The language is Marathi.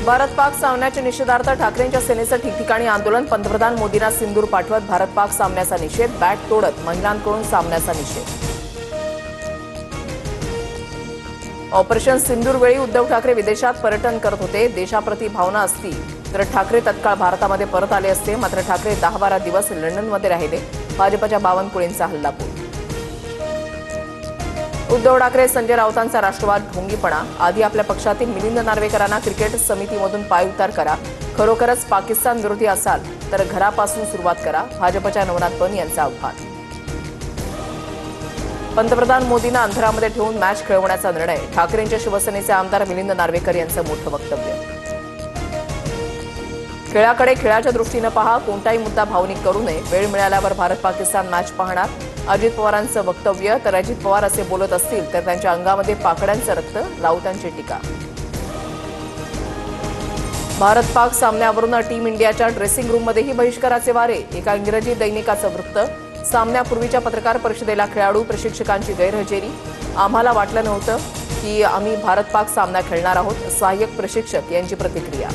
भारत पाक सामन्याच्या निषेधार्थ ठाकरेंच्या सेनेचं ठिकठिकाणी आंदोलन. पंतप्रधान मोदींना सिंदूर पाठवत भारत पाक सामन्याचा निषेध. बॅट तोडत महिलांकडून सामन्याचा निषेध. ऑपरेशन सिंदूरवेळी उद्धव ठाकरे विदेशात पर्यटन करत होते. देशाप्रती भावना असती तर ठाकरे तत्काळ भारतामध्ये परत आले असते. मात्र ठाकरे 10-12 दिवस लंडनमध्ये राहिले. भाजपच्या बावनकुळेंचा हल्लाबोल. उद्धव ठाकरे संजय राऊतांचा राष्ट्रवाद ढोंगीपणा. आधी आपल्या पक्षातील मिलिंद नार्वेकरांना क्रिकेट समितीमधून पायउतार करा. खरोखरच पाकिस्तान विरोधी असाल तर घरापासून सुरुवात करा. भाजपच्या नवनाथ पण यांचं आव्हान. पंतप्रधान मोदींना अंधारामध्ये ठेवून मॅच खेळवण्याचा निर्णय. ठाकरेंच्या शिवसेनेचे आमदार मिलिंद नार्वेकर यांचं मोठं वक्तव्य. खेळाकडे खेळाच्या दृष्टीनं पहा. कोणताही मुद्दा भावनिक करू नये. वेळ मिळाल्यावर भारत पाकिस्तान मॅच पाहणार. अजित पवारांचं वक्तव्य. तर अजित पवार असे बोलत असतील तर त्यांच्या अंगामध्ये पाकड्यांचं रक्त. राऊतांची टीका. भारत पाक सामन्यावरून टीम इंडियाच्या ड्रेसिंग रूममध्येही बहिष्काराचे वारे. एका इंग्रजी दैनिकाचं वृत्त. सामन्यापूर्वीच्या पत्रकार परिषदेला खेळाडू प्रशिक्षकांची गैरहजेरी. आम्हाला वाटलं नव्हतं की आम्ही भारत पाक सामना खेळणार आहोत. सहाय्यक प्रशिक्षक यांची प्रतिक्रिया.